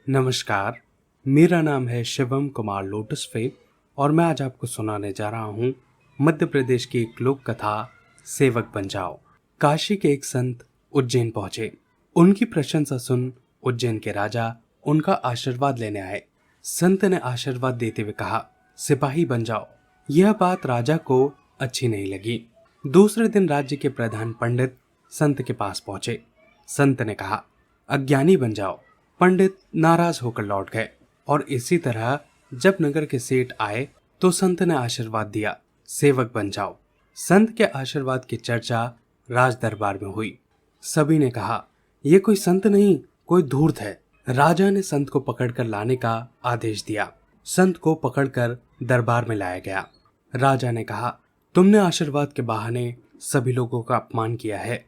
नमस्कार, मेरा नाम है शिवम कुमार लोटस फे और मैं आज आपको सुनाने जा रहा हूँ मध्य प्रदेश की एक लोक कथा सेवक बन जाओ। काशी के एक संत उज्जैन पहुंचे। उनकी प्रशंसा सुन उज्जैन के राजा उनका आशीर्वाद लेने आए। संत ने आशीर्वाद देते हुए कहा, सिपाही बन जाओ। यह बात राजा को अच्छी नहीं लगी। दूसरे दिन राज्य के प्रधान पंडित संत के पास पहुंचे। संत ने कहा, अज्ञानी बन जाओ। पंडित नाराज होकर लौट गए और इसी तरह जब नगर के सेठ आए तो संत ने आशीर्वाद दिया, सेवक बन जाओ। संत के आशीर्वाद की चर्चा राज दरबार में हुई। सभी ने कहा, यह कोई संत नहीं, कोई धूर्त है। राजा ने संत को पकड़कर लाने का आदेश दिया। संत को पकड़कर दरबार में लाया गया। राजा ने कहा, तुमने आशीर्वाद के बहाने सभी लोगों का अपमान किया है,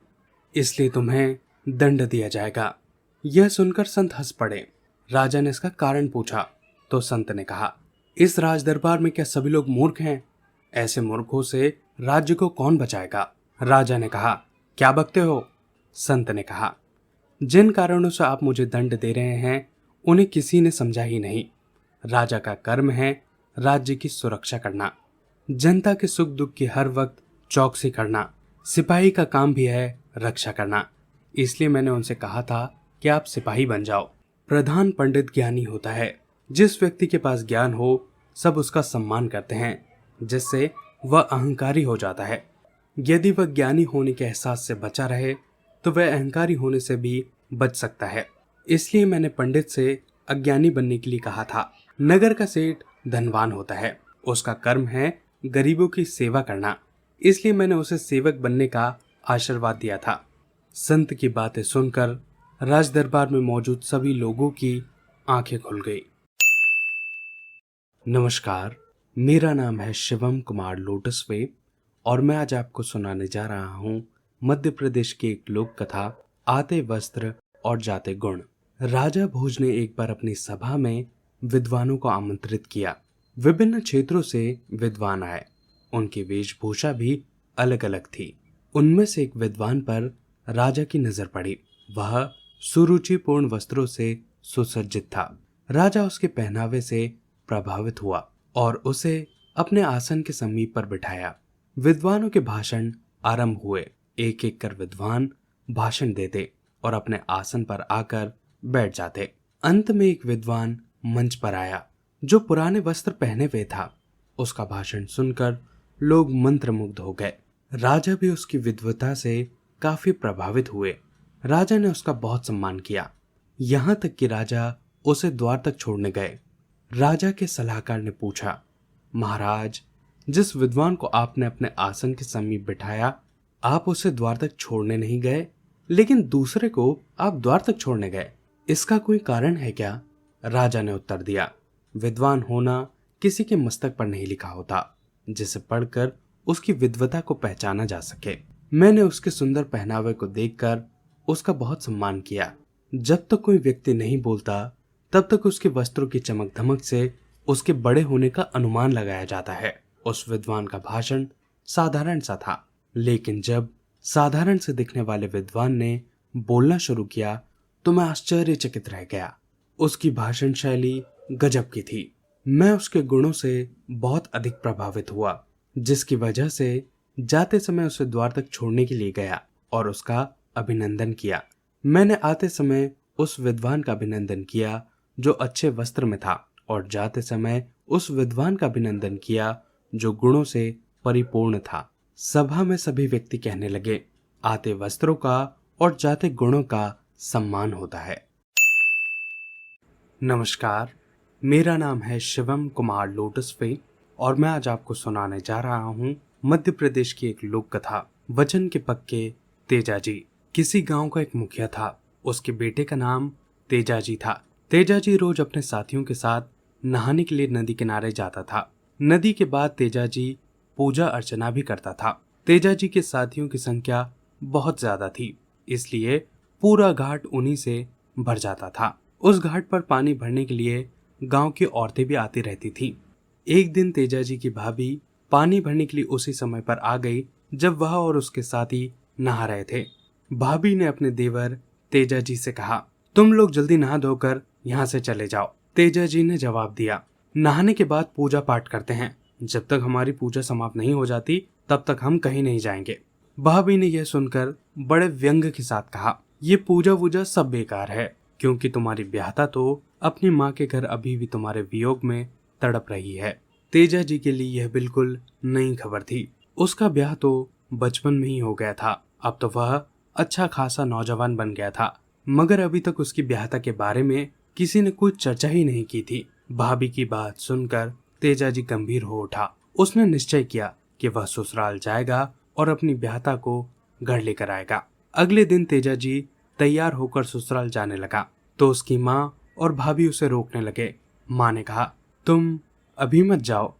इसलिए तुम्हें दंड दिया जाएगा। यह सुनकर संत हंस पड़े। राजा ने इसका कारण पूछा तो संत ने कहा, इस राज दरबार में क्या सभी लोग मूर्ख हैं? ऐसे मूर्खों से राज्य को कौन बचाएगा? राजा ने कहा, क्या बकते हो? संत ने कहा, जिन कारणों से आप मुझे दंड दे रहे हैं उन्हें किसी ने समझा ही नहीं। राजा का कर्म है राज्य की सुरक्षा करना, जनता के सुख दुख की हर वक्त चौकसी करना। सिपाही का काम भी है रक्षा करना। इसलिए मैंने उनसे कहा था कि आप सिपाही बन जाओ। प्रधान पंडित ज्ञानी होता है। जिस व्यक्ति के पास ज्ञान हो सब उसका सम्मान करते हैं, जिससे वह अहंकारी हो जाता है। यदि वह ज्ञानी होने के एहसास से बचा रहे तो वह अहंकारी होने से भी बच सकता है। इसलिए मैंने पंडित से अज्ञानी बनने के लिए कहा था। नगर का सेठ धनवान होता है, उसका कर्म है गरीबों की सेवा करना, इसलिए मैंने उसे सेवक बनने का आशीर्वाद दिया था। संत की बातें सुनकर राज दरबार में मौजूद सभी लोगों की आंखें खुल गई। नमस्कार, मेरा नाम है शिवम कुमार लोटस वे और मैं आज आपको सुनाने जा रहा हूँ मध्य प्रदेश की एक लोक कथा, आते वस्त्र और जाते गुण। राजा भोज ने एक बार अपनी सभा में विद्वानों को आमंत्रित किया। विभिन्न क्षेत्रों से विद्वान आए। उनकी वेशभूषा भी अलग अलग थी। उनमें से एक विद्वान पर राजा की नजर पड़ी। वह सुरुचिपूर्ण वस्त्रों से सुसज्जित था। राजा उसके पहनावे से प्रभावित हुआ और उसे अपने आसन के समीप पर बिठाया। विद्वानों के भाषण आरंभ हुए। एक एक कर विद्वान भाषण देते और अपने आसन पर आकर बैठ जाते। अंत में एक विद्वान मंच पर आया जो पुराने वस्त्र पहने हुए था। उसका भाषण सुनकर लोग मंत्रमुग्ध हो गए। राजा भी उसकी विद्वता से काफी प्रभावित हुए। राजा ने उसका बहुत सम्मान किया, यहाँ तक कि राजा उसे द्वार तक छोड़ने गए। राजा के सलाहकार ने पूछा, महाराज, जिस विद्वान को आपने अपने आसन के समीप बिठाया, आप उसे द्वार तक छोड़ने नहीं गए, लेकिन दूसरे को आप द्वार तक छोड़ने गए। इसका कोई कारण है क्या? राजा ने उत्तर दिया, विद्वान होना किसी के मस्तक पर नहीं लिखा होता, जिसे पढ़कर उसकी विद्वता को पहचाना जा सके। मैंने उसके सुंदर पहनावे को देखकर उसका बहुत सम्मान किया। जब तक कोई व्यक्ति नहीं बोलता तब तक उसके वस्त्रों की चमक धमक से उसके बड़े होने का अनुमान लगाया जाता है। उस विद्वान का भाषण साधारण सा था, लेकिन जब साधारण से दिखने वाले विद्वान ने बोलना शुरू किया तो मैं आश्चर्यचकित रह गया। उसकी भाषण शैली गजब की थी। मैं उसके गुणों से बहुत अधिक प्रभावित हुआ, जिसकी वजह से जाते समय उसे द्वार तक छोड़ने के लिए गया और उसका अभिनंदन किया। मैंने आते समय उस विद्वान का अभिनंदन किया जो अच्छे वस्त्र में था और जाते समय उस विद्वान का अभिनंदन किया जो गुणों से परिपूर्ण था। सभा में सभी व्यक्ति कहने लगे, आते वस्त्रों का और जाते गुणों का सम्मान होता है। नमस्कार, मेरा नाम है शिवम कुमार लोटस वे और मैं आज आपको सुनाने जा रहा हूँ मध्य प्रदेश की एक लोक कथा, वचन के पक्के तेजाजी। किसी गांव का एक मुखिया था। उसके बेटे का नाम तेजाजी था। तेजाजी रोज अपने साथियों के साथ नहाने के लिए नदी किनारे जाता था। नदी के बाद तेजाजी पूजा अर्चना भी करता था। तेजाजी के साथियों की संख्या बहुत ज्यादा थी, इसलिए पूरा घाट उन्हीं से भर जाता था। उस घाट पर पानी भरने के लिए गांव की औरतें भी आती रहती थी। एक दिन तेजाजी की भाभी पानी भरने के लिए उसी समय पर आ गई जब वह और उसके साथी नहा रहे थे। भाभी ने अपने देवर तेजाजी से कहा, तुम लोग जल्दी नहा धोकर यहाँ से चले जाओ। तेजा जी ने जवाब दिया, नहाने के बाद पूजा पाठ करते हैं। जब तक हमारी पूजा समाप्त नहीं हो जाती तब तक हम कहीं नहीं जाएंगे। भाभी ने यह सुनकर बड़े व्यंग के साथ कहा, ये पूजा वूजा सब बेकार है, क्योंकि तुम्हारी ब्याहता तो अपनी माँ के घर अभी भी तुम्हारे वियोग में तड़प रही है। तेजा जी के लिए यह बिल्कुल नई खबर थी। उसका ब्याह तो बचपन में ही हो गया था। अब तो वह अच्छा खासा नौजवान बन गया था, मगर अभी तक उसकी ब्याहता के बारे में किसी ने कोई चर्चा ही नहीं की थी। भाभी की बात सुनकर तेजा जी गंभीर हो उठा। उसने निश्चय किया कि वह ससुराल जाएगा और अपनी ब्याहता को घर लेकर आएगा। अगले दिन तेजा जी तैयार होकर ससुराल जाने लगा तो उसकी माँ और भाभी उसे रोकने लगे। माँ ने कहा, तुम अभी मत जाओ,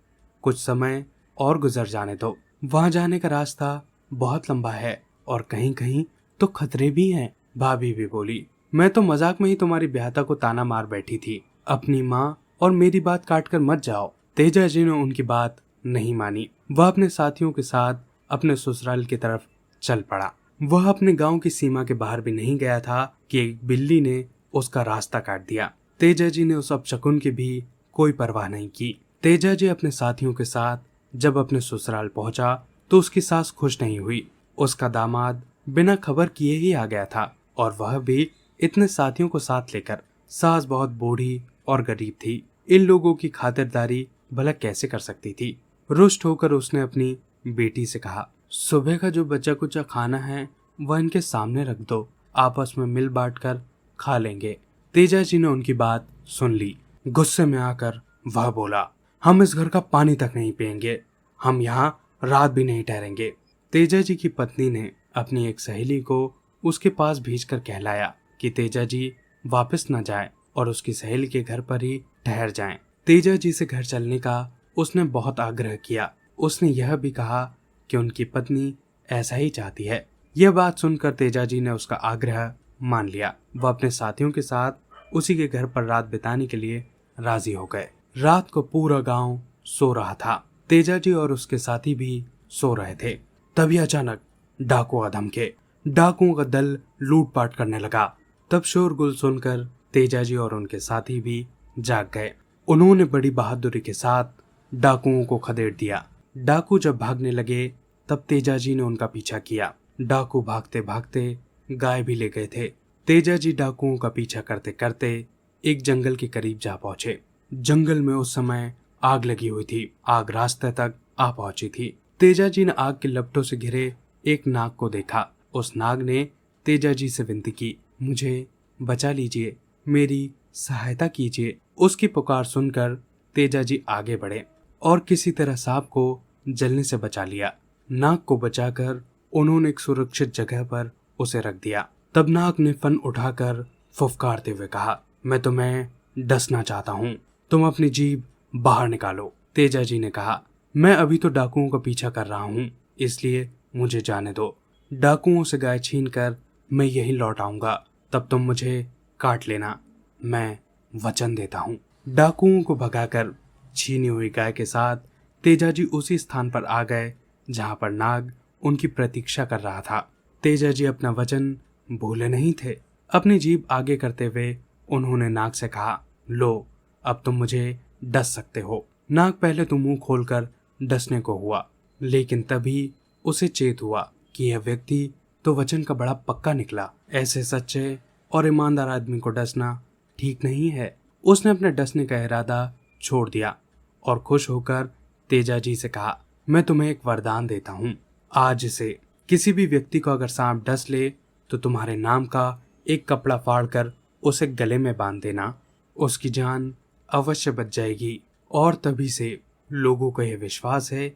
कुछ समय और गुजर जाने दो। वहां जाने का रास्ता बहुत लंबा है और कहीं कहीं तो खतरे भी हैं। भाभी भी बोली, मैं तो मजाक में ही तुम्हारी ब्याहता को ताना मार बैठी थी। अपनी माँ और मेरी बात काट कर मत जाओ। तेजा जी ने उनकी बात नहीं मानी। वह अपने साथियों के साथ अपने ससुराल की तरफ चल पड़ा। वह अपने गांव की सीमा के बाहर भी नहीं गया था कि एक बिल्ली ने उसका रास्ता काट दिया। तेजा जी ने उस अपशकुन की भी कोई परवाह नहीं की। तेजा जी अपने साथियों के साथ जब अपने ससुराल पहुंचा तो उसकी सास खुश नहीं हुई। उसका दामाद बिना खबर किए ही आ गया था और वह भी इतने साथियों को साथ लेकर। सास बहुत बूढ़ी और गरीब थी। इन लोगों की खातिरदारी भला कैसे कर सकती थी। रुष्ट होकर उसने अपनी बेटी से कहा, सुबह का जो बचा कुचा खाना है वह इनके सामने रख दो, आपस में मिल बांट कर खा लेंगे। तेजा जी ने उनकी बात सुन ली। गुस्से में आकर वह बोला, हम इस घर का पानी तक नहीं पिएंगे, हम यहाँ रात भी नहीं ठहरेंगे। तेजा जी की पत्नी ने अपनी एक सहेली को उसके पास भेजकर कहलाया कि तेजा जी वापस न जाए और उसकी सहेली के घर पर ही ठहर जाएं। तेजा जी से घर चलने का उसने बहुत आग्रह किया। उसने यह भी कहा कि उनकी पत्नी ऐसा ही चाहती है। यह बात सुनकर तेजा जी ने उसका आग्रह मान लिया। वह अपने साथियों के साथ उसी के घर पर रात बिताने के लिए राजी हो गए। रात को पूरा गांव सो रहा था। तेजा जी और उसके साथी भी सो रहे थे। तभी अचानक डाकू आ धमके। डाकुओं का दल लूटपाट करने लगा। तब शोरगुल सुनकर तेजा जी और उनके साथी भी जाग गए। उन्होंने बड़ी बहादुरी के साथ डाकुओं को खदेड़ दिया। डाकू जब भागने लगे तब तेजा जी ने उनका पीछा किया। डाकू भागते भागते गाय भी ले गए थे। तेजा जी डाकुओं का पीछा करते करते एक जंगल के करीब जा पहुंचे। जंगल में उस समय आग लगी हुई थी। आग रास्ते तक आ पहुंची थी। तेजा जी ने आग के लपटों से घिरे एक नाग को देखा। उस नाग ने तेजा जी से विनती की, मुझे बचा लीजिए, मेरी सहायता कीजिए। उसकी पुकार सुनकर तेजा जी आगे बढ़े और किसी तरह सांप को जलने से बचा लिया। नाग को बचाकर उन्होंने एक सुरक्षित जगह पर उसे रख दिया। तब नाग ने फन उठाकर फुफकारते हुए कहा, मैं तुम्हें डसना चाहता हूँ, तुम अपनी जीभ बाहर निकालो। तेजा जी ने कहा, मैं अभी तो डाकुओं का पीछा कर रहा हूँ, इसलिए मुझे जाने दो। डाकुओं से गाय छीन कर मैं यही लौट आऊंगा, तब तुम मुझे काट लेना, मैं वचन देता हूँ। डाकुओं को भगाकर छीनी हुई गाय के साथ तेजा जी उसी स्थान पर आ गए जहां पर नाग उनकी प्रतीक्षा कर रहा था। तेजा जी अपना वचन भूले नहीं थे। अपनी जीभ आगे करते हुए उन्होंने नाग से कहा, लो अब तुम मुझे डस सकते हो। नाग पहले तो मुंह खोलकर डसने को हुआ, लेकिन तभी उसे चेत हुआ कि यह व्यक्ति तो वचन का बड़ा पक्का निकला। ऐसे सच्चे और ईमानदार आदमी को डसना ठीक नहीं है। उसने अपने डसने का इरादा छोड़ दिया और खुश होकर तेजा जी से कहा, मैं तुम्हें एक वरदान देता हूँ। आज से किसी भी व्यक्ति को अगर सांप डस ले तो तुम्हारे नाम का एक कपड़ा फाड़कर उसे गले में बांध देना, उसकी जान अवश्य बच जाएगी। और तभी से लोगों को यह विश्वास है,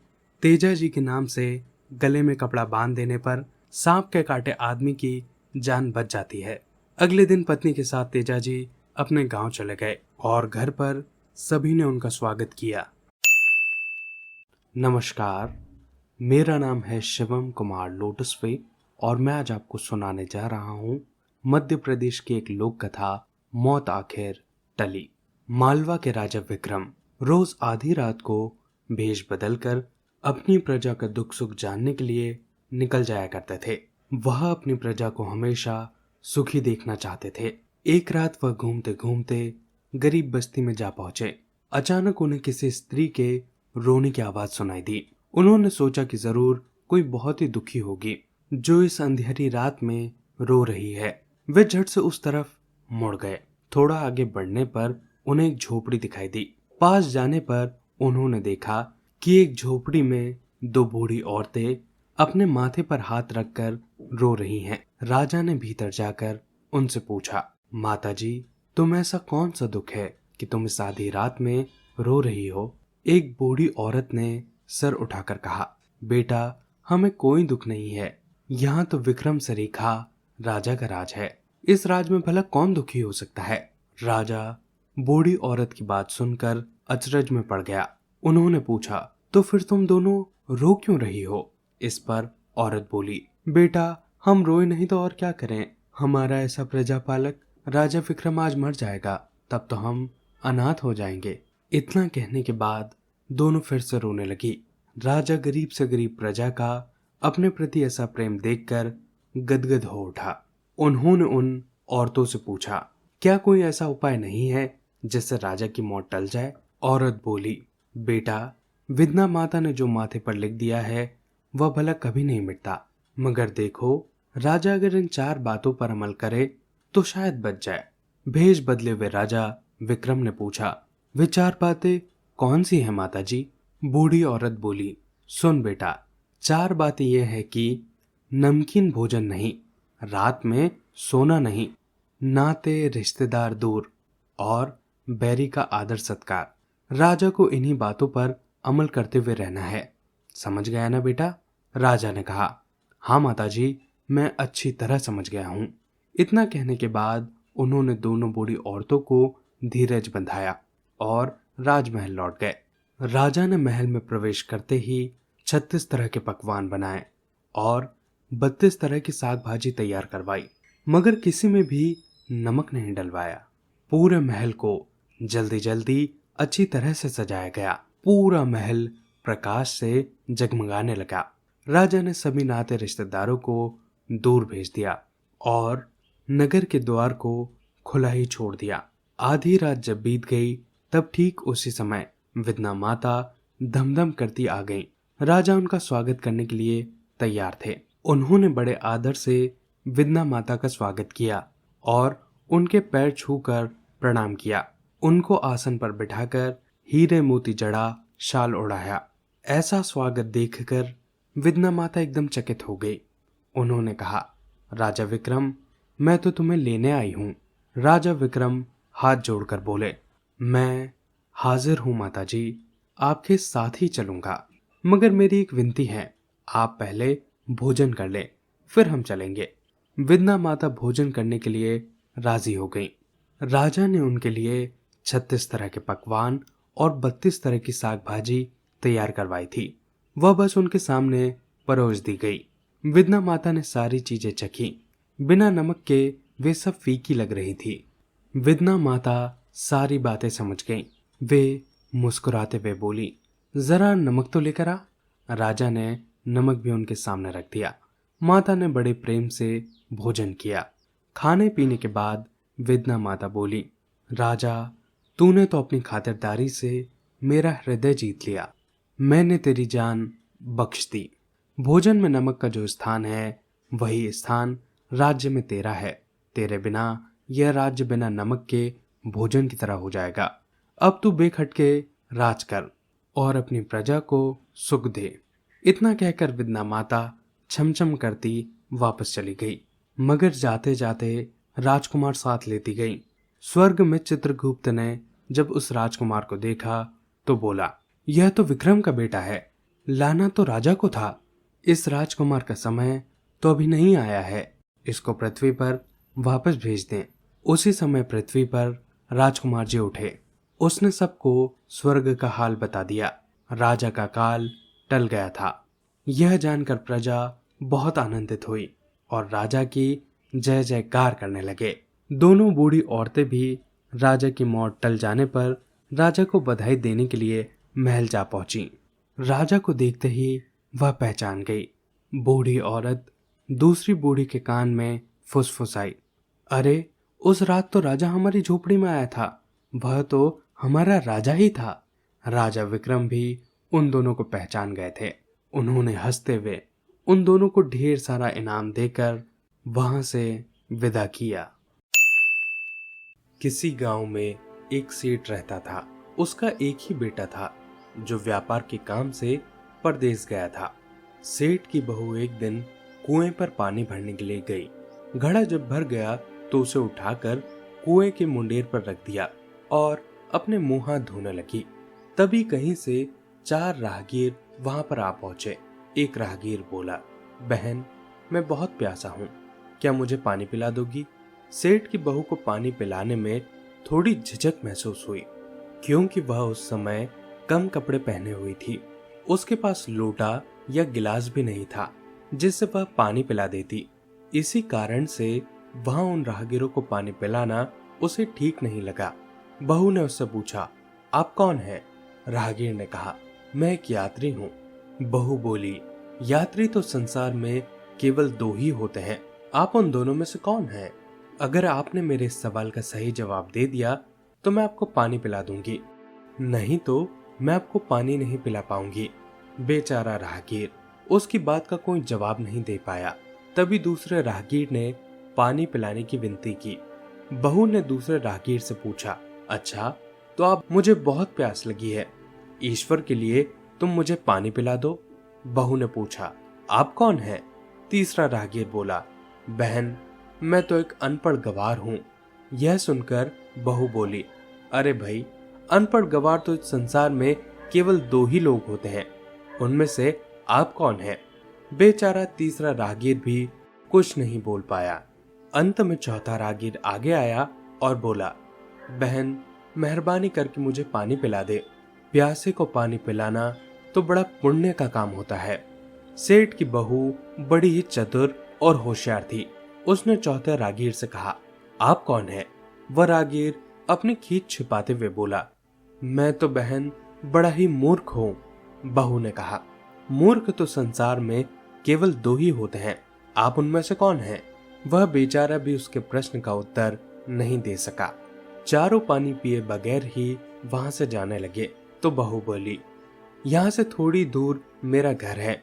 तेजा जी के नाम से गले में कपड़ा बांध देने पर सांप के काटे आदमी की जान बच जाती है। अगले दिन पत्नी के साथ तेजा जी अपने गांव चले गए और घर पर सभी ने उनका स्वागत किया। नमस्कार, मेरा नाम है शिवम कुमार लोटसवे और मैं आज आपको सुनाने जा रहा हूँ मध्य प्रदेश की एक लोक कथा, मौत आखिर टली। मालवा के राजा विक्रम रोज आधी रात को भेष बदलकर अपनी प्रजा का दुख सुख जानने के लिए निकल जाया करते थे। वह अपनी प्रजा को हमेशा सुखी देखना चाहते थे, एक रात वह घूमते घूमते गरीब बस्ती में जा पहुंचे। अचानक उन्हें किसी स्त्री के रोने की आवाज सुनाई दी। उन्होंने सोचा कि जरूर कोई बहुत ही दुखी होगी जो इस अंधेरी रात में रो रही है। वे झट से उस तरफ मुड़ गए। थोड़ा आगे बढ़ने पर उन्हें एक झोपड़ी दिखाई दी। पास जाने पर उन्होंने देखा कि एक झोपड़ी में दो बूढ़ी औरतें अपने माथे पर हाथ रखकर रो रही हैं। राजा ने भीतर जाकर उनसे पूछा, माताजी, तुम ऐसा कौन सा दुख है कि तुम इस आधी रात में रो रही हो? एक बूढ़ी औरत ने सर उठाकर कहा, बेटा, हमें कोई दुख नहीं है। यहाँ तो विक्रम सरीखा राजा का राज है। इस राज में भला कौन दुखी हो सकता है? राजा बूढ़ी औरत की बात सुनकर अचरज में पड़ गया। उन्होंने पूछा, तो फिर तुम दोनों रो क्यों रही हो? इस पर औरत बोली, बेटा, हम रोए नहीं तो और क्या करें? हमारा ऐसा प्रजापालक राजा विक्रम आज मर जाएगा, तब तो हम अनाथ हो जाएंगे। इतना कहने के बाद दोनों फिर से रोने लगी। राजा गरीब से गरीब प्रजा का अपने प्रति ऐसा प्रेम देखकर गदगद हो उठा। उन्होंने उन औरतों से पूछा, क्या कोई ऐसा उपाय नहीं है जिससे राजा की मौत टल जाए? औरत बोली, बेटा, विधना माता ने जो माथे पर लिख दिया है वह भला कभी नहीं मिटता। मगर देखो, राजा अगर इन 4 बातों पर अमल करे तो शायद बच जाए। भेष बदले हुए राजा विक्रम ने पूछा, वे 4 बातें कौन सी हैं माताजी? बूढ़ी औरत बोली, सुन बेटा, 4 बातें यह है कि नमकीन भोजन नहीं, रात में सोना नहीं, नाते रिश्तेदार दूर और बैरी का आदर सत्कार। राजा को इन्हीं बातों पर अमल करते हुए रहना है। समझ गया ना बेटा? राजा ने कहा, हाँ माताजी, मैं अच्छी तरह समझ गया हूँ। इतना कहने के बाद उन्होंने दोनों बूढ़ी औरतों को धीरज बंधाया और राजमहल लौट गए। राजा ने महल में प्रवेश करते ही 36 तरह के पकवान बनाए और 32 तरह की साग भाजी तैयार करवाई, मगर किसी में भी नमक नहीं डलवाया। पूरे महल को जल्दी जल्दी अच्छी तरह से सजाया गया। पूरा महल प्रकाश से जगमगाने लगा। राजा ने सभी नाते रिश्तेदारों को दूर भेज दिया और नगर के द्वार को खुला ही छोड़ दिया। आधी रात जब बीत गई तब ठीक उसी समय विधना माता धमधम करती आ गईं। राजा उनका स्वागत करने के लिए तैयार थे। उन्होंने बड़े आदर से विधना माता का स्वागत किया और उनके पैर छूकर प्रणाम किया। उनको आसन पर बिठाकर हीरे मोती जड़ा शाल ओढ़ाया। ऐसा स्वागत देखकर विधना माता एकदम चकित हो गई। उन्होंने कहा, राजा विक्रम, मैं तो तुम्हें लेने आई हूँ। राजा विक्रम हाथ जोड़कर बोले, मैं हाजिर हूँ माताजी, आपके साथ ही चलूंगा, मगर मेरी एक विनती है, आप पहले भोजन कर ले, फिर हम चलेंगे। विधना माता भोजन करने के लिए राजी हो गई। राजा ने उनके लिए 36 तरह के पकवान और 32 तरह की साग भाजी तैयार करवाई थी। वह बस उनके सामने परोस दी गई। विधना माता ने सारी चीजें चखी। बिना नमक के वे सब फीकी लग रही थी। विधना माता सारी बातें समझ गईं। वे मुस्कुराते हुए बोली, जरा नमक तो लेकर आ। राजा ने नमक भी उनके सामने रख दिया। माता ने बड़े प्रेम से भोजन किया। खाने पीने के बाद विधना माता बोली, राजा, तूने तो अपनी खातिरदारी से मेरा हृदय जीत लिया। मैंने तेरी जान बख्श दी। भोजन में नमक का जो स्थान है वही स्थान राज्य में तेरा है। तेरे बिना यह राज्य बिना नमक के भोजन की तरह हो जाएगा। अब तू बेखटके राज कर और अपनी प्रजा को सुख दे। इतना कहकर विधना माता छमछम करती वापस चली गई, मगर जाते जाते राजकुमार साथ लेती गई। स्वर्ग में चित्रगुप्त ने जब उस राजकुमार को देखा तो बोला, यह तो विक्रम का बेटा है। लाना तो राजा को था। इस राजकुमार का समय तो अभी नहीं आया है। इसको पृथ्वी पर वापस भेज दें। उसी समय पृथ्वी पर राजकुमार जी उठे। उसने सबको स्वर्ग का हाल बता दिया। राजा का काल टल गया था। यह जानकर प्रजा बहुत आनंदित हुई और राजा की जय जयकार करने लगे। दोनों बूढ़ी औरतें भी राजा की मौत टल जाने पर राजा को बधाई देने के लिए महल जा पहुंची। राजा को देखते ही वह पहचान गई। बूढ़ी औरत दूसरी बूढ़ी के कान में फुसफुसाई, अरे उस रात तो राजा हमारी झोपड़ी में आया था, वह तो हमारा राजा ही था। राजा विक्रम भी उन दोनों को पहचान गए थे। उन्होंने हंसते हुए उन दोनों को ढेर सारा इनाम देकर वहां से विदा किया। किसी गांव में एक सेठ रहता था। उसका एक ही बेटा था जो व्यापार के काम से परदेश गया था। सेठ की बहू एक दिन कुएं पर पानी भरने के लिए गई। घड़ा जब भर गया तो उसे उठाकर कुएं के मुंडेर पर रख दिया और अपने मुंह हाथ धोने लगी। तभी कहीं से 4 राहगीर वहां पर आ पहुंचे। एक राहगीर बोला, बहन, मैं बहुत प्यासा हूँ, क्या मुझे पानी पिला दोगी? सेठ की बहू को पानी पिलाने में थोड़ी झिझक महसूस हुई, क्योंकि वह उस समय कम कपड़े पहने हुई थी। उसके पास लोटा या गिलास भी नहीं था जिससे वह पानी पिला देती। इसी कारण से वहां उन राहगीरों को पानी पिलाना उसे ठीक नहीं लगा। बहू ने उससे पूछा, आप कौन हैं? राहगीर ने कहा, मैं एक यात्री हूँ। बहू बोली, यात्री तो संसार में केवल 2 ही होते हैं, आप उन दोनों में से कौन हैं? अगर आपने मेरे इस सवाल का सही जवाब दे दिया तो मैं आपको पानी पिला दूंगी, नहीं तो मैं आपको पानी नहीं पिला पाऊंगी। बेचारा राहगीर उसकी बात का कोई जवाब नहीं दे पाया। तभी दूसरे राहगीर ने पानी पिलाने की विनती की। बहू ने दूसरे राहगीर से पूछा, अच्छा, तो आप मुझे बहुत प्यास लगी है, ईश्वर के लिए तुम मुझे पानी पिला दो। बहू ने पूछा, आप कौन हैं? तीसरा राहगीर बोला, बहन, मैं तो एक अनपढ़ गवार हूँ। यह सुनकर बहू बोली, अरे भाई, अनपढ़ गवार तो इस संसार में केवल 2 ही लोग होते हैं, उनमें से आप कौन हैं? बेचारा तीसरा राहगीर भी कुछ नहीं बोल पाया। अंत में चौथा राहगीर आगे आया और बोला, बहन, मेहरबानी करके मुझे पानी पिला दे। प्यासे को पानी पिलाना तो बड़ा पुण्य का काम होता है। सेठ की बहू बड़ी ही चतुर और होशियार थी। उसने चौथे राहगीर से कहा, आप कौन हैं? वह राहगीर अपनी खींच छिपाते हुए बोला, मैं तो बहन बड़ा ही मूर्ख हूँ। बहू ने कहा, मूर्ख तो संसार में केवल 2 ही होते हैं, आप उनमें से कौन हैं? वह बेचारा भी उसके प्रश्न का उत्तर नहीं दे सका। चारों पानी पिए बगैर ही वहां से जाने लगे तो बहू बोली, यहाँ से थोड़ी दूर मेरा घर है,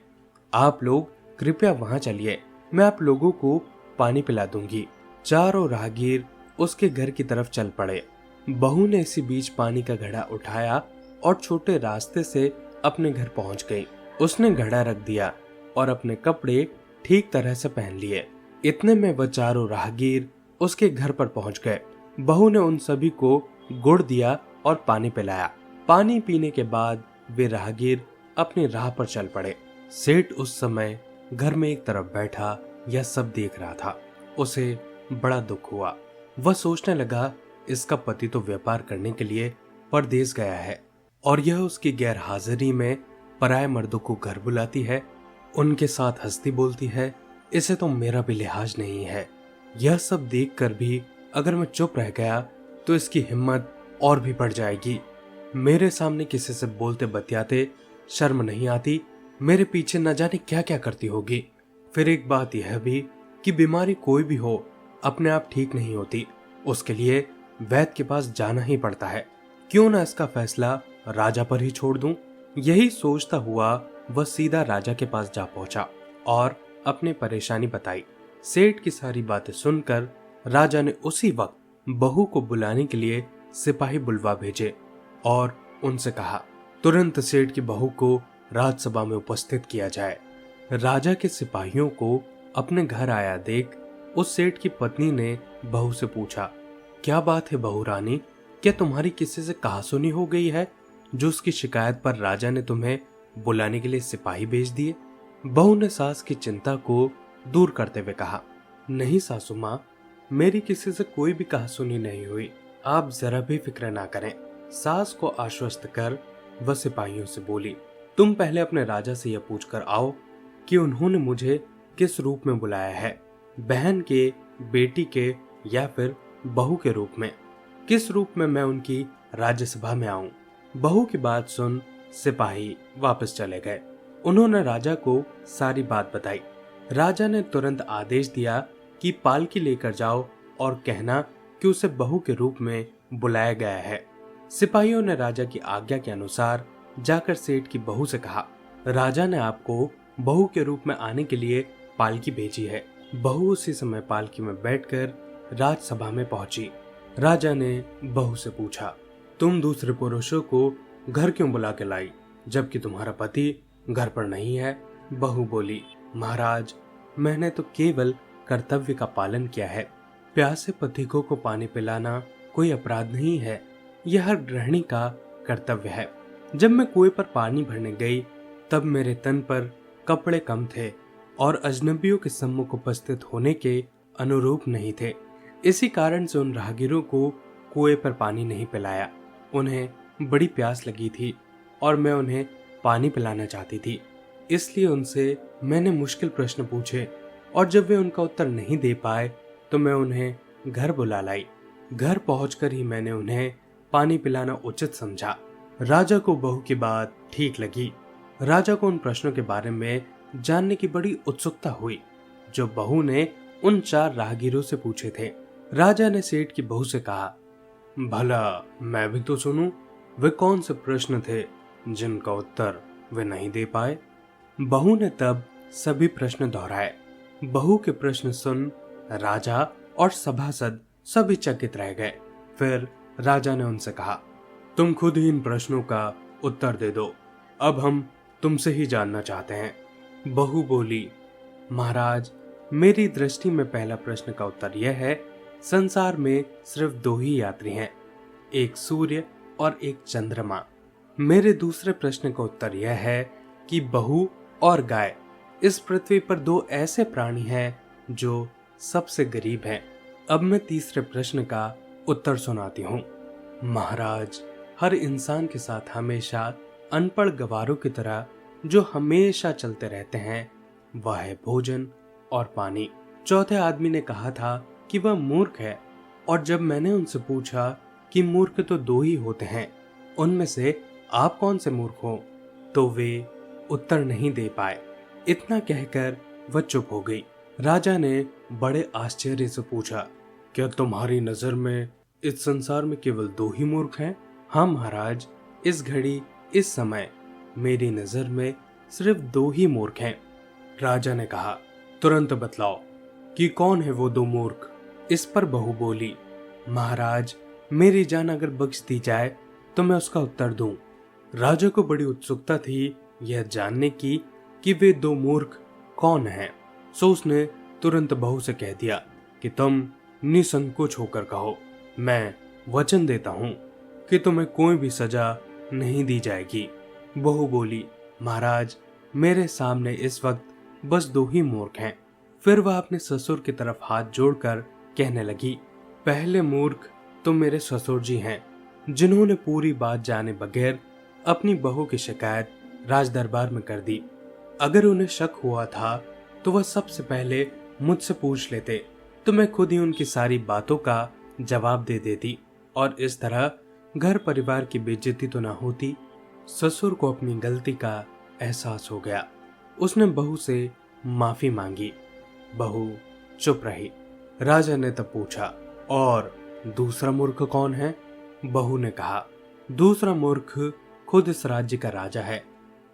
आप लोग कृपया वहां चलिए, मैं आप लोगों को पानी पिला दूंगी। चारों राहगीर उसके घर की तरफ चल पड़े। बहू ने इसी बीच पानी का घड़ा उठाया और छोटे रास्ते से अपने घर पहुंच गई। उसने घड़ा रख दिया और अपने कपड़े ठीक तरह से पहन लिए। इतने में वह चारों राहगीर उसके घर पर पहुंच गए। बहू ने उन सभी को गुड़ दिया और पानी पिलाया। पानी पीने के बाद वे राहगीर अपनी राह पर चल पड़े। सेठ उस समय घर में एक तरफ बैठा यह सब देख रहा था। उसे बड़ा दुख हुआ। वह सोचने लगा, इसका पति तो व्यापार करने के लिए परदेश गया है और यह उसकी गैर हाजिरी में पराये मर्दों को घर बुलाती है, उनके साथ हंसती बोलती है, इसे तो मेरा भी लिहाज नहीं है। यह सब देखकर भी अगर मैं चुप रह गया तो इसकी हिम्मत और भी बढ़ जाएगी। मेरे सामने किसी से बोलते बतियाते शर्म नहीं आती, मेरे पीछे न जाने क्या क्या करती होगी। फिर एक बात यह भी कि बीमारी कोई भी हो अपने आप ठीक नहीं होती, उसके लिए वैद्य के पास जाना ही पड़ता है। क्यों ना इसका फैसला राजा पर ही छोड़ दूं। यही सोचता हुआ वह सीधा राजा के पास जा पहुंचा और अपनी परेशानी बताई। सेठ की सारी बातें सुनकर राजा ने उसी वक्त बहू को बुलाने के लिए सिपाही बुलवा भेजे और उनसे कहा, तुरंत सेठ की बहू को राजसभा में उपस्थित किया जाए। राजा के सिपाहियों को अपने घर आया देख उस सेठ की पत्नी ने बहू से पूछा, क्या बात है बहू रानी, क्या तुम्हारी किसी से कहासुनी हो गई है जो उसकी शिकायत पर राजा ने तुम्हें बुलाने के लिए सिपाही भेज दिए? बहू ने सास की चिंता को दूर करते हुए कहा, नहीं सासू माँ, मेरी किसी से कोई भी कहासुनी नहीं हुई, आप जरा भी फिक्र ना करें। सास को आश्वस्त कर वह सिपाहियों से बोली, तुम पहले अपने राजा से यह पूछकर आओ कि उन्होंने मुझे किस रूप में बुलाया है, बहन के, बेटी के या फिर बहू के रूप में। किस रूप में मैं उनकी राज्यसभा में आऊं। बहू की बात सुन सिपाही वापस चले गए। उन्होंने राजा को सारी बात बताई। राजा ने तुरंत आदेश दिया कि पालकी लेकर जाओ और कहना कि उसे बहू के रूप में बुलाया गया है। सिपाहियों ने राजा की आज्ञा के अनुसार जाकर सेठ की बहू से कहा, राजा ने आपको बहू के रूप में आने के लिए पालकी भेजी है। बहू उसी समय पालकी में बैठकर राजसभा में पहुंची। राजा ने बहू से पूछा, तुम दूसरे पुरुषों को घर क्यों बुला के लाई, जबकि तुम्हारा पति घर पर नहीं है? बहू बोली, महाराज, मैंने तो केवल कर्तव्य का पालन किया है। प्यासे पथिकों को पानी पिलाना कोई अपराध नहीं है, यह हर गृहिणी का कर्तव्य है। जब मैं कुएं पर पानी भरने गई तब मेरे तन पर कपड़े कम थे और अजनबियों के सम्मुख उपस्थित होने के अनुरूप नहीं थे। इसी कारण से उन राहगीरों को कुएं पर पानी नहीं पिलाया। उन्हें बड़ी प्यास लगी थी और मैं उन्हें पानी पिलाना चाहती थी, इसलिए उनसे मैंने मुश्किल प्रश्न पूछे और जब वे उनका उत्तर नहीं दे पाए तो मैं उन्हें घर बुला लाई। घर पहुंचकर ही मैंने उन्हें पानी पिलाना उचित समझा। राजा को बहू की बात ठीक लगी। राजा को उन प्रश्नों के बारे में जानने की बड़ी उत्सुकता हुई जो बहू ने उन 4 राहगीरों से पूछे थे। राजा ने सेठ की बहू से कहा, भला मैं भी तो सुनूं, वे कौन से प्रश्न थे जिनका उत्तर वे नहीं दे पाए? बहू ने तब सभी प्रश्न दोहराए। बहू के प्रश्न सुन राजा और सभासद सभी चकित रह गए। फिर राजा ने उनसे कहा, तुम खुद ही इन प्रश्नों का उत्तर दे दो, अब हम तुमसे ही जानना चाहते हैं। बहू बोली, महाराज, मेरी दृष्टि में पहला प्रश्न का उत्तर यह है, संसार में सिर्फ 2 ही यात्री हैं, एक सूर्य और एक चंद्रमा। मेरे दूसरे प्रश्न का उत्तर यह है कि बहू और गाय इस पृथ्वी पर 2 ऐसे प्राणी हैं जो सबसे गरीब हैं। अब मैं तीसरे प्रश्न का उत्तर सुनाती हूँ। महाराज, हर इंसान के साथ हमेशा अनपढ़ गवारों की तरह जो हमेशा चलते रहते हैं वह है भोजन और पानी। चौथे आदमी ने कहा था कि वह मूर्ख है और जब मैंने उनसे पूछा कि मूर्ख तो 2 ही होते हैं, उनमें से आप कौन से मूर्ख हो, तो वे उत्तर नहीं दे पाए। इतना कहकर वह चुप हो गई। राजा ने बड़े आश्चर्य से पूछा, क्या तुम्हारी नजर में इस संसार में केवल 2 ही मूर्ख हैं? हाँ महाराज, इस घड़ी इस समय मेरी नजर में सिर्फ 2 ही मूर्ख हैं। राजा ने कहा, तुरंत बतलाओ कि कौन है वो 2 मूर्ख। इस पर बहू बोली, महाराज, मेरी जान अगर बख्श दी जाए तो मैं उसका उत्तर दूं। राजा को बड़ी उत्सुकता थी यह जानने की कि वे 2 मूर्ख कौन हैं, सो उसने तुरंत बहू से कह दिया कि तुम निसंकोच होकर कहो, मैं वचन देता हूं कि तुम्हें कोई भी सजा नहीं दी जाएगी। बहू बोली, महाराज, मेरे सामने इस वक्त बस 2 ही मूर्ख हैं। फिर वह अपने ससुर की तरफ हाथ जोड़कर कहने लगी, पहले मूर्ख तो मेरे ससुर जी हैं, जिन्होंने पूरी बात जाने बगैर अपनी बहू की शिकायत राज दरबार में कर दी। अगर उन्हें शक हुआ था तो वह सबसे पहले मुझसे पूछ लेते तो मैं खुद ही उनकी सारी बातों का जवाब दे देती और इस तरह घर परिवार की बेइज्जती तो ना होती। ससुर को अपनी गलती का एहसास हो गया। उसने बहू से माफी मांगी। बहू चुप रही। राजा ने तब पूछा, और दूसरा मूर्ख कौन है? बहू ने कहा, दूसरा मूर्ख खुद इस राज्य का राजा है,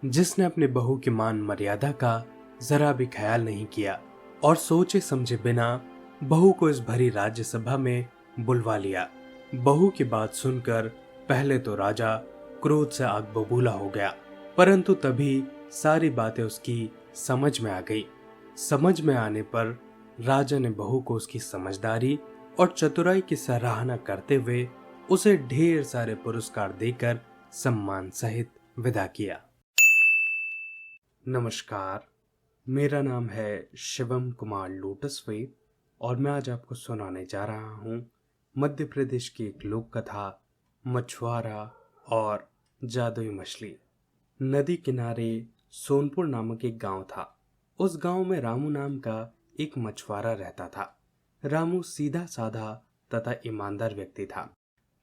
जिसने अपने बहू की मान मर्यादा का जरा भी ख्याल नहीं किया और सोचे समझे बिना बहू को इस भरी राज्यसभा में बुलवा लिया। बहू की बात सुनकर पहले तो राजा क्रोध से आग बबूला हो गया, परंतु तभी सारी बातें उसकी समझ में आ गई। समझ में आने पर राजा ने बहू को उसकी समझदारी और चतुराई की सराहना करते हुए उसे ढेर सारे पुरस्कार देकर सम्मान सहित विदा किया। नमस्कार, मेरा नाम है शिवम कुमार लोटसवे और मैं आज आपको सुनाने जा रहा हूँ मध्य प्रदेश की एक लोक कथा, मछुआरा और जादुई मछली। नदी किनारे सोनपुर नामक एक गांव था। उस गांव में रामू नाम का एक मछुआरा रहता था। रामू सीधा साधा तथा ईमानदार व्यक्ति था,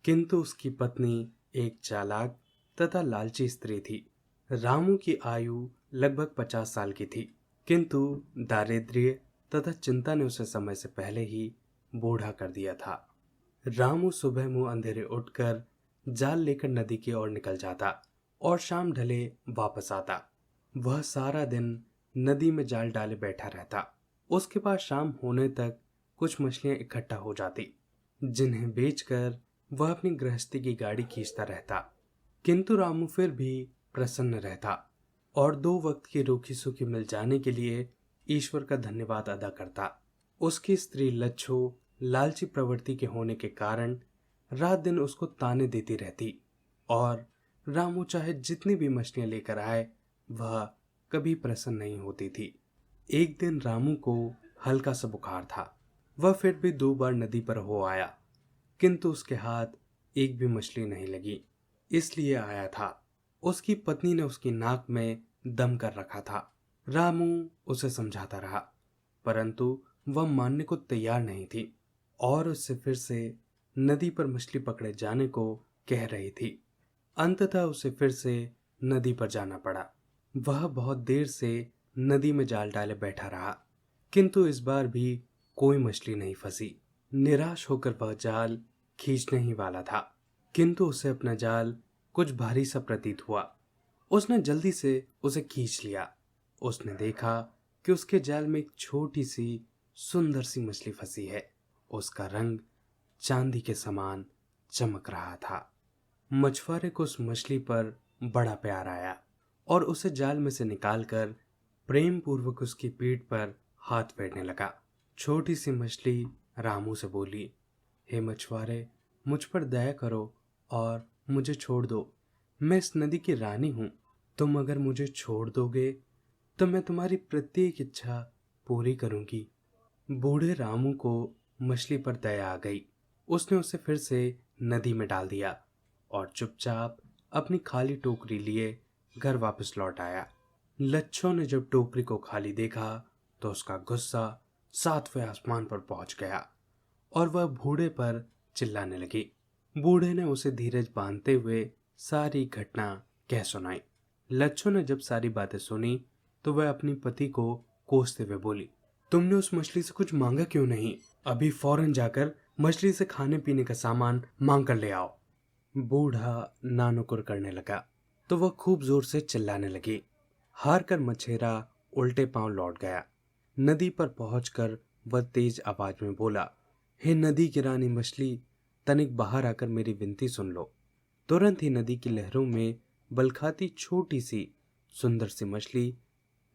किंतु उसकी पत्नी एक चालाक तथा लालची स्त्री थी। रामू की आयु लगभग 50 साल की थी, किंतु दारिद्र्य तथा चिंता ने उसे समय से पहले ही बूढ़ा कर दिया था। रामू सुबह मुंह अंधेरे उठकर जाल लेकर नदी की ओर निकल जाता और शाम ढले वापस आता। वह सारा दिन नदी में जाल डाले बैठा रहता। उसके पास शाम होने तक कुछ मछलियां इकट्ठा हो जाती, जिन्हें बेचकर वह अपनी गृहस्थी की गाड़ी खींचता रहता। किंतु रामू फिर भी प्रसन्न रहता और 2 वक्त की रूखी सूखी मिल जाने के लिए ईश्वर का धन्यवाद अदा करता। उसकी स्त्री लच्छो लालची प्रवृत्ति के होने के कारण रात दिन उसको ताने देती रहती और रामू चाहे जितनी भी मछलियां लेकर आए वह कभी प्रसन्न नहीं होती थी। एक दिन रामू को हल्का सा बुखार था। वह फिर भी 2 बार नदी पर हो आया, किंतु उसके हाथ एक भी मछली नहीं लगी। इसलिए आया था, उसकी पत्नी ने उसकी नाक में दम कर रखा था। रामू उसे समझाता रहा, परंतु वह मानने को तैयार नहीं थी और उससे फिर से नदी पर मछली पकड़े जाने को कह रही थी। अंततः उसे फिर से नदी पर जाना पड़ा। वह बहुत देर से नदी में जाल डाले बैठा रहा, किंतु इस बार भी कोई मछली नहीं फंसी। निराश होकर वह जाल खींचने ही वाला था, किंतु उसे अपना जाल कुछ भारी सा प्रतीत हुआ। उसने जल्दी से उसे खींच लिया। उसने देखा कि उसके जाल में एक छोटी सी सुंदर सी मछली फंसी है। उसका रंग चांदी के समान चमक रहा था। मछुआरे को उस मछली पर बड़ा प्यार आया और उसे जाल में से निकालकर प्रेम पूर्वक उसकी पीठ पर हाथ फेरने लगा। छोटी सी मछली रामू से बोली, हे मछुआरे, मुझ पर दया करो और मुझे छोड़ दो। मैं इस नदी की रानी हूं। तुम अगर मुझे छोड़ दोगे तो मैं तुम्हारी प्रत्येक इच्छा पूरी करूंगी। बूढ़े रामू को मछली पर दया आ गई। उसने उसे फिर से नदी में डाल दिया और चुपचाप अपनी खाली टोकरी लिए घर वापस लौट आया। लच्छो ने जब टोकरी को खाली देखा तो उसका गुस्सा 7वें आसमान पर पहुंच गया और वह बूढ़े पर चिल्लाने लगी। बूढ़े ने उसे धीरज बांधते हुए सारी घटना कह सुनाई। लच्छो ने जब सारी बातें सुनी तो वह अपनी पति को कोसते हुए बोली, तुमने उस मछली से कुछ मांगा क्यों नहीं? अभी फौरन जाकर मछली से खाने पीने का सामान मांग कर ले आओ। बूढ़ा नानुकुर करने लगा तो वह खूब जोर से चिल्लाने लगी। हार कर मछेरा उल्टे पांव लौट गया। नदी पर पहुंचकर वह तेज आवाज में बोला, हे नदी की रानी मछली, तनिक बाहर आकर मेरी विनती सुन लो। तुरंत ही नदी की लहरों में बलखाती छोटी सी सुंदर सी मछली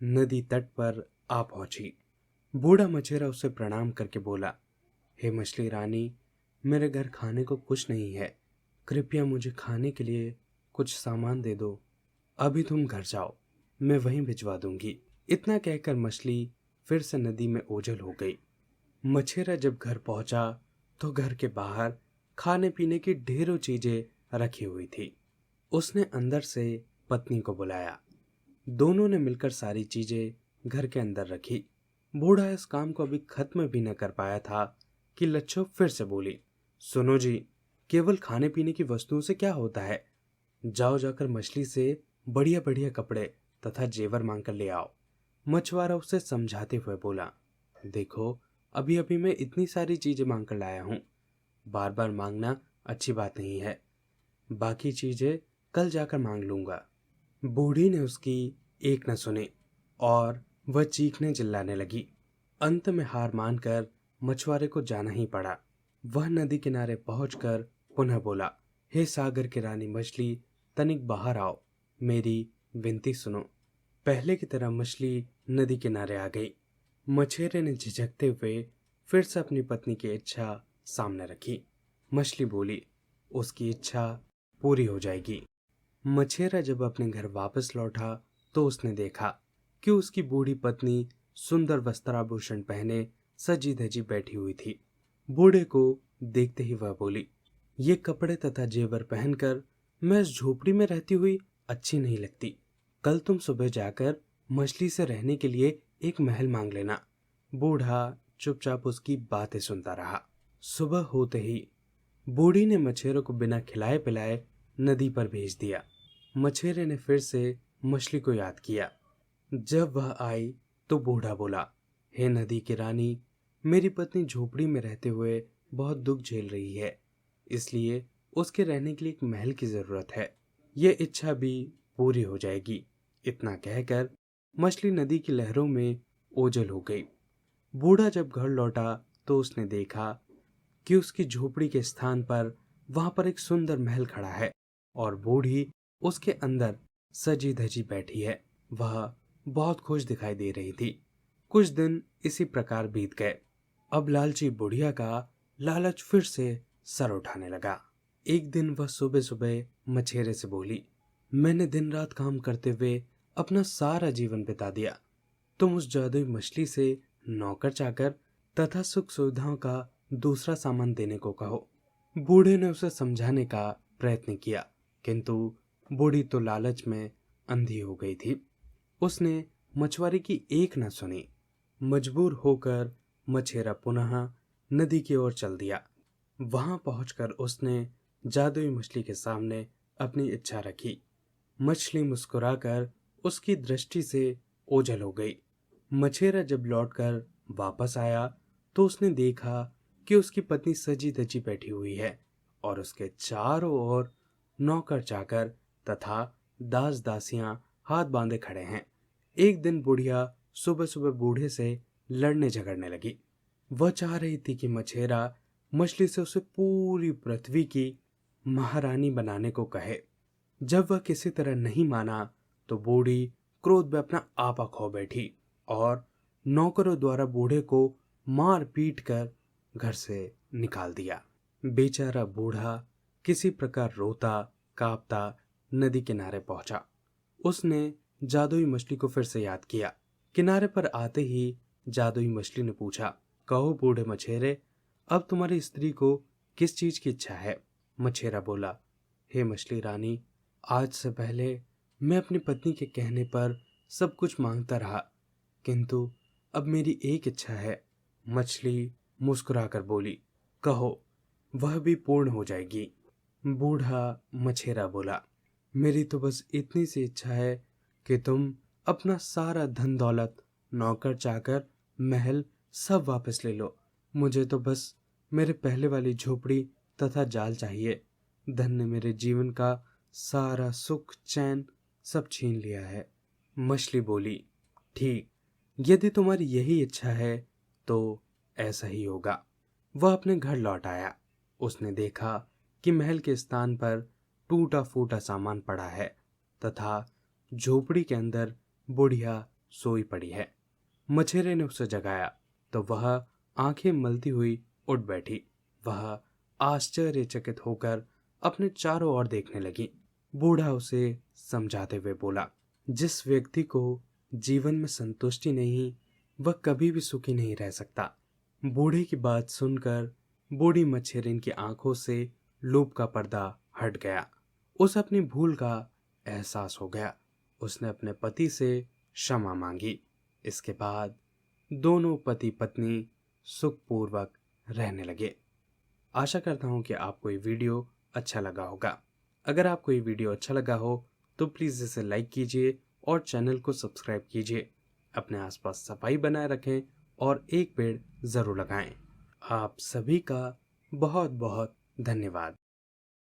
नदी तट पर आ पहुंची। बूढ़ा मछेरा उसे प्रणाम करके बोला, हे मछली रानी, मेरे घर खाने को कुछ नहीं है। कृपया मुझे खाने के लिए कुछ सामान दे दो। अभी तुम घर जाओ, मैं वहीं भिजवा दूंगी। इतना कहकर मछली फिर से नदी में ओझल हो गई। मछेरा जब घर पहुंचा तो घर के बाहर खाने पीने की ढेरों चीजें रखी हुई थी। उसने अंदर से पत्नी को बुलाया। दोनों ने मिलकर सारी चीजें घर के अंदर रखी। बूढ़ा इस काम को अभी खत्म भी न कर पाया था कि लच्छो फिर से बोली, सुनो जी, केवल खाने पीने की वस्तुओं से क्या होता है? जाओ जाकर मछली से बढ़िया बढ़िया कपड़े तथा जेवर मांग कर ले आओ। मछुआरा उसे समझाते हुए बोला, देखो, अभी अभी मैं इतनी सारी चीजें मांग कर लाया हूं। बार बार मांगना अच्छी बात नहीं है। बाकी चीजें कल जाकर मांग लूंगा। बूढ़ी ने उसकी एक न सुनी और वह चीखने चिल्लाने लगी। अंत में हार मानकर मछुआरे को जाना ही पड़ा। वह नदी किनारे पहुंचकर पुनः बोला, हे सागर की रानी मछली, तनिक बाहर आओ, मेरी विनती सुनो। पहले की तरह मछली नदी किनारे आ गई। मछेरे ने झिझकते हुए फिर से अपनी पत्नी की इच्छा सामने रखी। मछली बोली, उसकी इच्छा पूरी हो जाएगी। मछेरा जब अपने घर वापस लौटा तो उसने देखा कि उसकी बूढ़ी पत्नी सुंदर वस्त्राभूषण पहने सजी धजी बैठी हुई थी। बूढ़े को देखते ही वह बोली, ये कपड़े तथा जेवर पहनकर मैं इस झोपड़ी में रहती हुई अच्छी नहीं लगती। कल तुम सुबह जाकर मछली से रहने के लिए एक महल मांग लेना। बूढ़ा चुपचाप उसकी बातें सुनता रहा। सुबह होते ही बूढ़ी ने मछेरे को बिना खिलाए पिलाए नदी पर भेज दिया। मछेरे ने फिर से मछली को याद किया। जब वह आई तो बूढ़ा बोला, हे नदी की रानी, मेरी पत्नी झोपड़ी में रहते हुए बहुत दुख झेल रही है। इसलिए उसके रहने के लिए एक महल की जरूरत है। यह इच्छा भी पूरी हो जाएगी। इतना कहकर मछली नदी की लहरों में ओझल हो गई। बूढ़ा जब घर लौटा तो उसने देखा कि उसकी झोपड़ी के स्थान पर वहां पर एक सुंदर महल खड़ा है और बूढ़ी उसके अंदर सजी धजी बैठी है। वह बहुत खुश दिखाई दे रही थी। कुछ दिन इसी प्रकार बीत गए। अब लालची बुढ़िया का लालच फिर से सर उठाने लगा। एक दिन वह सुबह सुबह मछेरे से बोली, मैंने दिन रात काम करते हुए अपना सारा जीवन बिता दिया। तुम उस जादुई मछली से नौकर चाकर तथा सुख सुविधाओं का दूसरा सामान देने को कहो। बूढ़े ने उसे समझाने का प्रयत्न किया, किंतु बूढ़ी तो लालच में अंधी हो गई थी। उसने मछुआरे की एक न सुनी। मजबूर होकर मछेरा पुनः नदी की ओर चल दिया। वहां पहुंचकर उसने जादुई मछली के सामने अपनी इच्छा रखी। मछली मुस्कुराकर उसकी दृष्टि से ओझल हो गई। मछेरा जब लौटकर वापस आया तो उसने देखा कि उसकी पत्नी सजी धजी बैठी हुई है और उसके चारों ओर नौकर चाकर तथा दास दासियां हाथ बांधे खड़े हैं। एक दिन बुढ़िया सुबह सुबह बूढ़े से लड़ने झगड़ने लगी। वह चाह रही थी कि मछेरा मछली से उसे पूरी पृथ्वी की महारानी बनाने को कहे। जब वह किसी तरह नहीं माना तो बूढ़ी क्रोध में अपना आपा खो बैठी और नौकरों द्वारा बूढ़े को मार पीट कर घर से निकाल दिया। बेचारा बूढ़ा किसी प्रकार रोता कांपता नदी किनारे पहुंचा। उसने जादुई मछली को फिर से याद किया। किनारे पर आते ही जादुई मछली ने पूछा, कहो बूढ़े मछेरे, अब तुम्हारी स्त्री को किस चीज की इच्छा है? मछेरा बोला, हे मछली रानी, आज से पहले मैं अपनी पत्नी के कहने पर सब कुछ मांगता रहा, किंतु अब मेरी एक इच्छा है। मछली मुस्कुराकर बोली, कहो, वह भी पूर्ण हो जाएगी। बूढ़ा मछेरा बोला, मेरी तो बस इतनी सी इच्छा है कि तुम अपना सारा धन दौलत, नौकर चाकर, महल सब वापस ले लो। मुझे तो बस मेरे पहले वाली झोपड़ी तथा जाल चाहिए। धन ने मेरे जीवन का सारा सुख चैन सब छीन लिया है। मछली बोली, ठीक, यदि तुम्हारी यही इच्छा है तो ऐसा ही होगा। वह अपने घर लौट आया। उसने देखा कि महल के स्थान पर टूटा फूटा सामान पड़ा है तथा झोपड़ी के अंदर बुढ़िया सोई पड़ी है। मछेरे ने उसे जगाया तो वह आंखें मलती हुई उठ बैठी। वह आश्चर्यचकित होकर अपने चारों ओर देखने लगी। बूढ़ा उसे समझाते हुए बोला, जिस व्यक्ति को जीवन में संतुष्टि नहीं, वह कभी भी सुखी नहीं रह सकता। बूढ़े की बात सुनकर बूढ़ी मछेरिन की आंखों से लोभ का पर्दा हट गया। उसे अपनी भूल का एहसास हो गया। उसने अपने पति से क्षमा मांगी। इसके बाद दोनों पति पत्नी सुखपूर्वक रहने लगे। आशा करता हूँ कि आपको ये वीडियो अच्छा लगा होगा। अगर आपको ये वीडियो अच्छा लगा हो तो प्लीज़ इसे लाइक कीजिए और चैनल को सब्सक्राइब कीजिए। अपने आसपास सफाई बनाए रखें और एक पेड़ ज़रूर लगाएं। आप सभी का बहुत बहुत धन्यवाद।